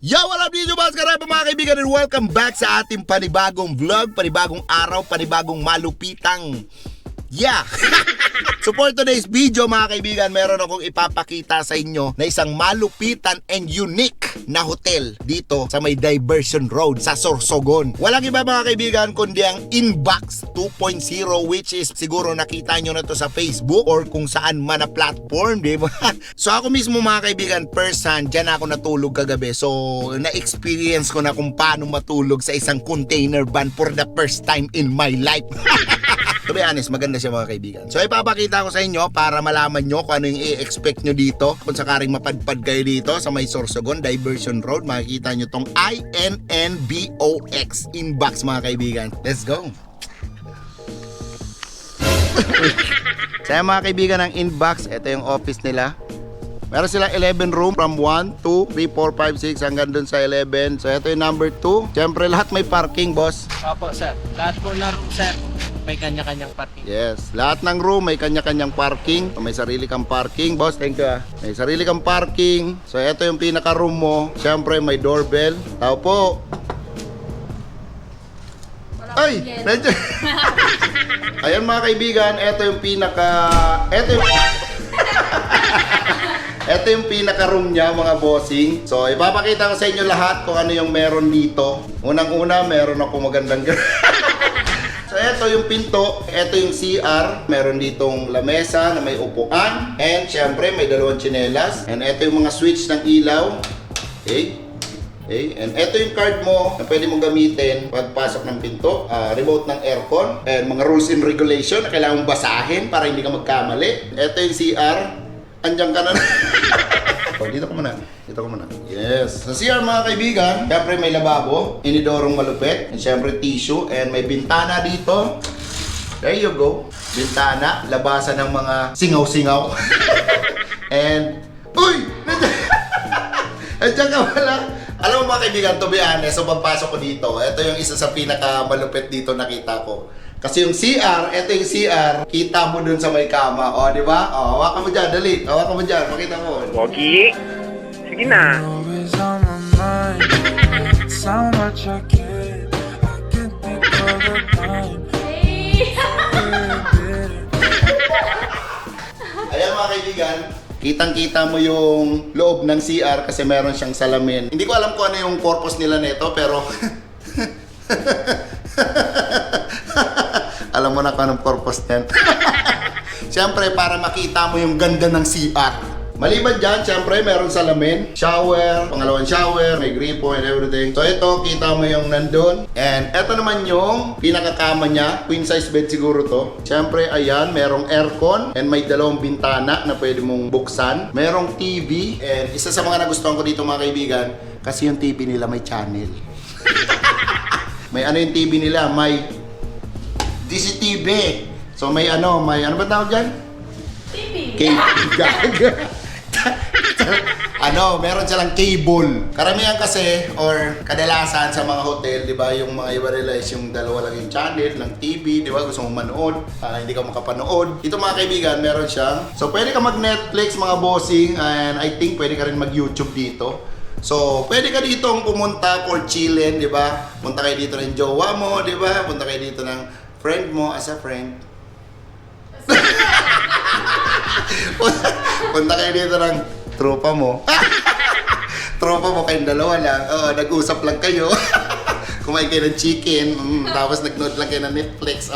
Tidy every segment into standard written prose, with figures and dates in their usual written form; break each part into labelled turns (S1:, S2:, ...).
S1: Yo, what up, DJ Boss Karaba mga kaibigan, and welcome back sa ating panibagong vlog, panibagong araw, panibagong malupitang So for today's video mga kaibigan, meron akong ipapakita sa inyo na isang malupitan and unique na hotel dito sa may Diversion Road sa Sorsogon. Walang iba mga kaibigan kundi ang Inbox 2.0, which is siguro nakita nyo na to sa Facebook or kung saan man na platform, di ba? So ako mismo mga kaibigan, first hand, dyan ako natulog kagabi. So na-experience ko na kung paano matulog sa isang container van for the first time in my life. To be honest, maganda siya mga kaibigan. So ipapakita ko sa inyo para malaman nyo kung ano yung i-expect nyo dito. Kung sakaring mapadpad kayo dito sa may Sorsogon, Diversion Road, makikita nyo tong INNBOX Inbox mga kaibigan. Let's go! So mga kaibigan ng Inbox, ito yung office nila. Meron silang 11 room from 1, 2, 3, 4, 5, 6 hanggang dun sa 11. So ito yung number 2. Siyempre lahat may parking, boss.
S2: Opo, sir. Lahat po na room, sir. May kanya-kanyang parking.
S1: Yes, lahat ng room may kanya-kanyang parking. May sarili kang parking, boss. Thank you ah. May sarili kang parking. So ito yung pinaka-room mo. Siyempre may doorbell. Tao po. Ay! Medyo... Ayan mga kaibigan, ito yung ito yung pinaka-room niya mga bossing. So ipapakita ko sa inyo lahat kung ano yung meron dito. Unang-una, meron ako magandang So ito yung pinto, ito yung CR, meron ditong lamesa na may upuan, and syempre may dalawang tsinelas, and ito yung mga switch ng ilaw. Okay? Okay? And ito yung card mo na pwede mong gamitin pagpasok ng pinto, remote ng aircon, and mga rules and regulation na kailangan mong basahin para hindi ka magkamali. Ito yung CR, andyan ka na. Oh, dito ko muna. Dito ko muna. Yes. Sa CR mga kaibigan, syempre may lababo, inidorong malupit, and syempre tissue, and may bintana dito. There you go. Bintana, labasan ng mga singaw-singaw. And, uy! Andiyan ka pala. Alam mo mga kaibigan, to be honest, so pagpasok ko dito, ito yung isa sa pinaka-malupit dito nakita ko. Kasi yung CR, ito yung CR, kita mo dun sa may kama. O, di ba? O, hawakan mo dyan, dali. Hawakan mo dyan, makita mo.
S3: Pogi, sige na. Ayan mga kaibigan, kitang-kita mo yung loob ng CR kasi meron siyang salamin. Hindi ko alam kung ano yung purpose nila nito, pero... Alam mo na kung anong purpose niyan. Siyempre, para makita mo yung ganda ng CR. Maliban dyan, siyempre, meron salamin, shower, pangalawang shower, may gripo and everything. So ito, kita mo yung nandun. And ito naman yung pinakakama niya, queen size bed siguro to. Siyempre, ayan, merong aircon and may dalawang bintana na pwede mong buksan. Merong TV, and isa sa mga nagustuhan ko dito mga kaibigan, kasi yung TV nila may channel. May ano yung TV nila, may DCTV. So may ano ba tawag dyan?
S4: TV.
S1: Cable. Meron silang cable. Karamihan kasi, or kadalasan sa mga hotel, di ba, yung mga iba nila is yung dalawa lang yung channel ng TV, di ba, gusto mong manood, hindi ka makapanood. Ito mga kaibigan, meron siyang, so pwede ka mag-Netflix mga bossing, and I think pwede ka rin mag-YouTube dito. So, pwede ka ditong pumunta for chillin, di ba? Punta kayo dito ng jowa mo, di ba? Punta kayo dito ng friend mo as a friend. Punta kayo dito ng tropa mo. Tropa mo kayong dalawa lang. Nag-usap lang kayo. Kumain kayo ng chicken. Tapos nag-nood lang kayo ng Netflix.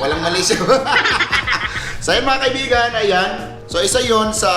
S1: Walang mali siya. So yun mga kaibigan, ayan. So isa yon sa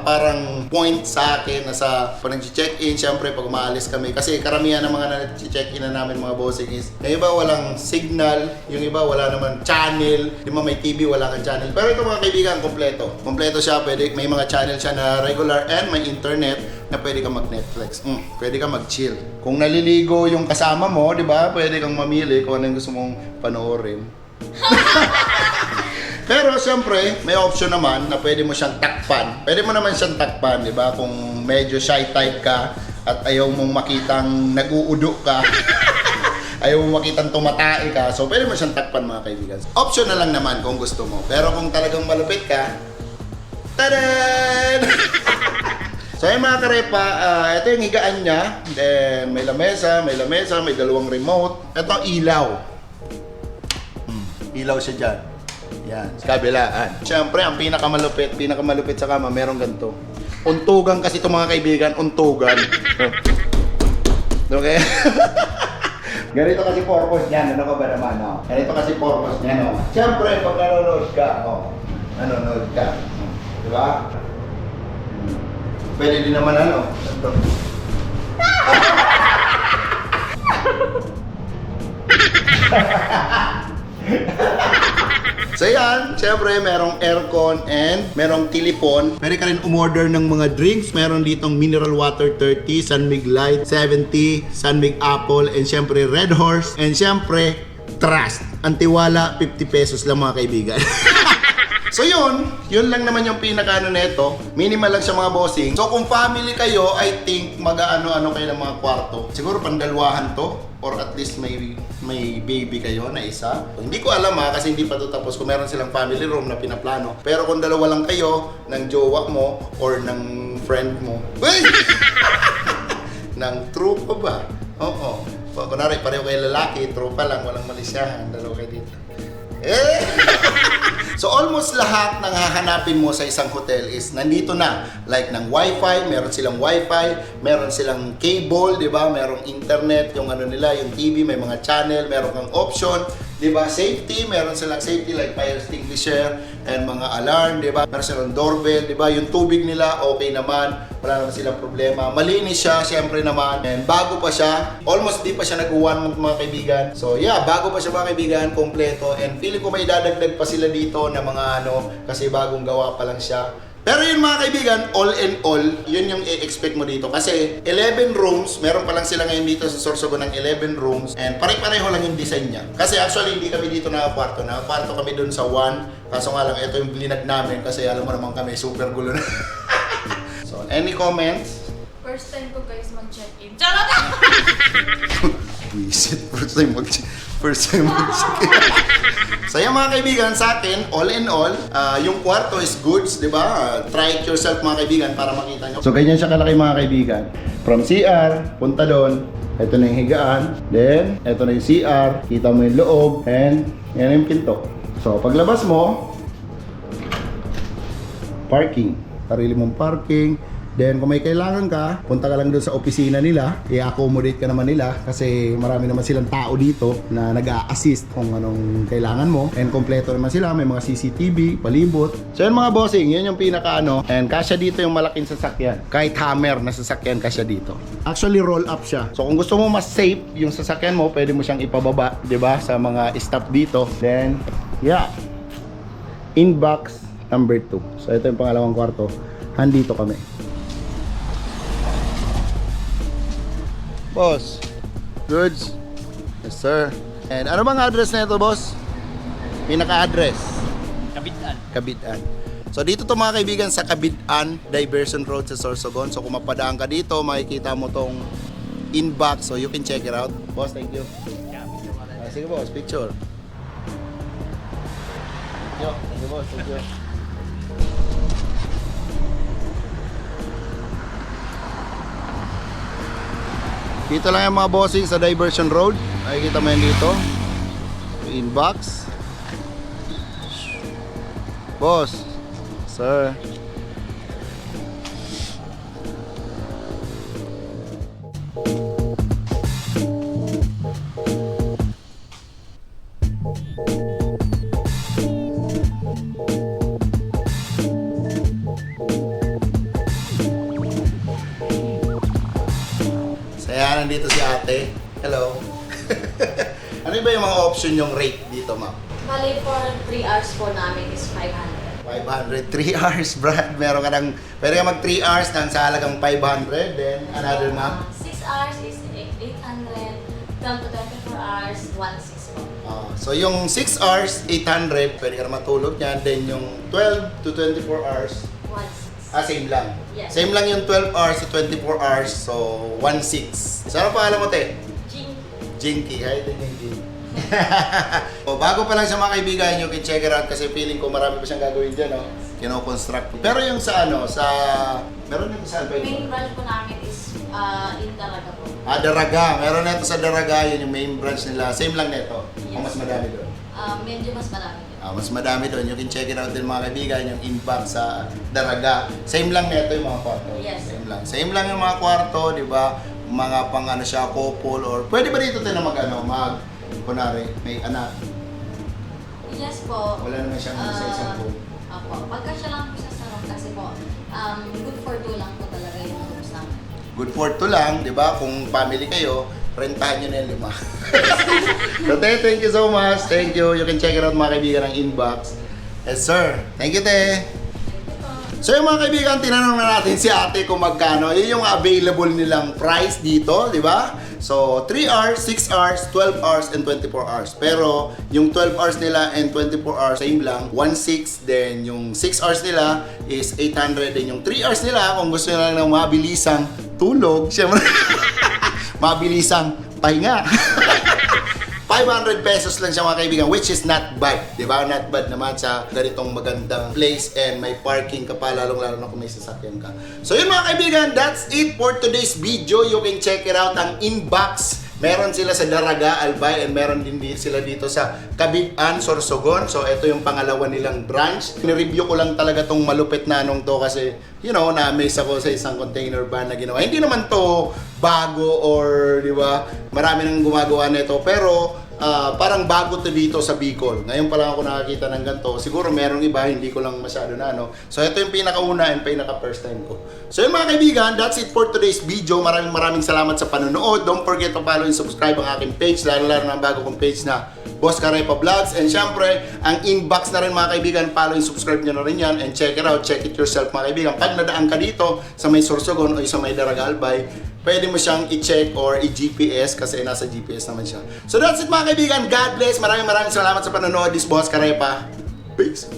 S1: parang point sa akin na sa pag nag-check-in, syempre pag umaalis kami. Kasi karamihan ng mga nag-check-in na namin mga bossing is, yung iba walang signal, yung iba wala naman channel, yung may TV wala kang channel. Pero ito mga kaibigan, kompleto. Kompleto siya, pwede, may mga channel siya na regular and may internet na pwede kang mag-Netflix. Pwede kang mag-chill. Kung naliligo yung kasama mo, di ba? Pwede kang mamili kung anong gusto mong panoorin. Pero siyempre, may option naman na pwede mo siyang takpan. Pwede mo naman siyang takpan, di ba? Kung medyo shy type ka at ayaw mong makitang nag-uudo ka, ayaw mong makitang tumatae ka, so pwede mo siyang takpan mga kaibigan. Option na lang naman kung gusto mo. Pero kung talagang malupit ka, tadan! So ayun mga karepa, ito yung higaan niya. Then may lamesa, may dalawang remote. Ito ilaw. Ilaw siya dyan. Yan, sa kabilaan. Siyempre, ang pinakamalupit sa kama, meron ganito. Untugan kasi ito mga kaibigan, untugan. Okay? Ganito kasi purpose niyan, ano ka ba naman, no? Ganito kasi purpose niyan, no? Siyempre, pag nanonood ka, nanonood ka. Di ba? Pwede din naman ano. Ito. So yan, syempre merong aircon and merong telepon. Pwede ka rin umorder ng mga drinks. Meron ditong mineral water 30, Sunmig Light 70, Sunmig Apple, and syempre Red Horse. And syempre, Trust. Ang tiwala, 50 pesos lang mga kaibigan. So yun lang naman yung pinaka-ano neto. Minimal lang siya mga bossing. So kung family kayo, I think mag-ano-ano kayo ng mga kwarto. Siguro pandalwahan to. Or at least may baby kayo na isa. Hindi ko alam kasi hindi pa to tapos kung meron silang family room na pinaplano. Pero kung dalawa lang kayo, ng jowa mo or ng friend mo. Uy! Ng tropa ba? Oo. Kunwari, pareho kayo lalaki, tropa lang, walang malisyahan. Dalawa kayo dito. So almost lahat ng hahanapin mo sa isang hotel is nandito na. Like ng wifi, meron silang wifi, meron silang cable, di ba? Merong internet, yung ano nila, yung TV, may mga channel, meron kang option, di ba? Safety, meron silang safety like fire extinguisher and mga alarm, di ba? Meron silang doorbell, di ba? Yung tubig nila, okay naman, wala naman silang problema. Malinis siya, syempre naman. And bago pa siya, almost di pa siya nag-1 month mga kaibigan. So yeah, bago pa siya mga kaibigan, kompleto. And feeling ko may dadagdag pa sila dito na mga ano, kasi bagong gawa pa lang siya. Pero yun mga kaibigan, all in all, yun yung i-expect mo dito. Kasi 11 rooms, meron pa lang sila ngayon dito sa Sorsogon ng 11 rooms. And pare-pareho lang yung design niya. Kasi actually hindi kami dito nakakwarto. Nakakwarto kami dun sa 1. Kaso nga lang, ito yung linag namin kasi alam mo naman kami, super gulo na. So, any comments?
S4: First time ko guys mag-check-in. Charot!
S1: Visit, first time mag-check. So yan mga kaibigan, sa akin, all in all, yung kwarto is goods, di ba? Try it yourself mga kaibigan para makita nyo. So ganyan siya kalaki mga kaibigan. From CR, punta doon. Ito na yung higaan. Then, ito na yung CR. Kita mo yung loob. And, yan yung pinto. So paglabas mo, parking. Sarili mong parking. Then kung may kailangan ka, punta ka lang doon sa opisina nila, i-accommodate ka naman nila kasi marami naman silang tao dito na nag-a-assist kung anong kailangan mo. And kompleto naman sila, may mga CCTV, palibot. So yun mga bossing, yun yung pinaka-ano. And kasya dito yung malaking sasakyan. Kahit hammer na sasakyan kasya dito. Actually roll up siya. So kung gusto mo mas safe yung sasakyan mo, pwede mo siyang ipababa, 'di ba, sa mga stop dito. Then yeah. Inbox number 2. So ito yung pangalawang kwarto. Handito kami. Boss, goods? Yes sir. And ano bang address na ito boss? Pinaka-address? Cabitan. So dito to mga kaibigan sa Cabitan Diversion Road sa Sorsogon. So kung mapadaan ka dito, makikita mo tong inbox. So you can check it out. Boss, thank you. Sige boss, picture. Thank you boss, thank you. Dito lang yung mga bossing sa Diversion Road. Nakikita mo yan dito. Inbox. Boss. Sir. Kaya nandito si ate. Hello. Ano ba yung mga option yung rate dito, ma'am?
S4: Bali for 3 hours po namin is 500.
S1: 500. 3 hours, Brad. Meron ka ng, pwede ka mag 3 hours nang sa halagang 500. Then, another, ma'am?
S4: 6 hours is 800. Down to 24 hours, 160 po.
S1: So, yung 6 hours, 800. Pwede ka na matulog yan. Then, yung 12 to 24 hours,
S4: 160.
S1: same lang.
S4: Yes.
S1: Same lang yung 12 hours to 24 hours. So, 1.6. So, ano pangalan mo, te?
S4: Jing.
S1: Jinky. Hi, din yung Jinky. So, bago pa lang sa mga kaibigan, you can check it out kasi feeling ko marami pa siyang gagawin dyan, no? Kino-construct. Pero yung sa ano, sa
S3: Meron nito sa Albay.
S4: Main branch po namin is in Daraga po.
S3: Daraga. Meron nito sa Daraga. Yun yung main branch nila. Same lang nito. O mas madami doon?
S4: Medyo mas marami po.
S3: Mas madami doon. You can check it out din mga kaibigan. Yung inbox sa Daraga. Same lang nito yung mga kwarto.
S4: Yes.
S3: Same lang. Same lang yung mga kwarto, di ba? Mga pang ano siya, couple or pwede ba dito tayo na kunwari, may anak.
S4: Yes po.
S3: Wala naman siyang sa isang room.
S4: Opo. Pagka siya lang po sa room kasi po, good for two lang po talaga yung rooms namin.
S3: Good for two lang, di ba? Kung family kayo, rentahan nyo na yung 5. So, thank you so much. Thank you. You can check it out mga kaibigan ng inbox. Yes, sir. Thank you, te. So yung mga kaibigan, tinanong na natin si ate kung magkano. Yun yung available nilang price dito, di ba? So 3 hours, 6 hours, 12 hours, and 24 hours. Pero yung 12 hours nila and 24 hours, same lang. 1.6, then yung 6 hours nila is 800. Then yung 3 hours nila, kung gusto nila ng mabilisang tulog, syempre, mabilisang pahinga. 500 pesos lang siya mga kaibigan, which is not bad, di ba? Not bad naman sa ganitong magandang place and may parking ka pa, lalong-lalo na kung may sasakyan ka. So yun mga kaibigan, that's it for today's video. You can check it out, ang inbox. Meron sila sa Daraga, Albay, and meron din sila dito sa Cabitan, Sorsogon. So ito yung pangalawa nilang branch. Nireview ko lang talaga tong malupit na anong to kasi, you know, na-amaze ako sa isang container van na ginawa. Hindi naman to bago or, di ba, marami nang gumagawa nito. Pero parang bago to dito sa Bicol. Ngayon pa lang ako nakakita ng ganito. Siguro merong iba, hindi ko lang masyado na ano. So ito yung pinakauna and pinaka first time ko. So yun mga kaibigan, that's it for today's video. Maraming salamat sa panonood. Don't forget to follow and subscribe ang aking page, lalo na ang bago kong page na Boss Carepa Vlogs. And syempre, ang inbox na rin mga kaibigan, follow and subscribe nyo na rin yan. And check it out, check it yourself mga kaibigan. Pag nadaan ka dito sa may Sorsogon o sa may Daraga, Albay, pwede mo siyang i-check or i-GPS kasi nasa GPS naman siya. So that's it mga kaibigan. God bless. Maraming salamat sa panonood. This Boss Carepa. Peace.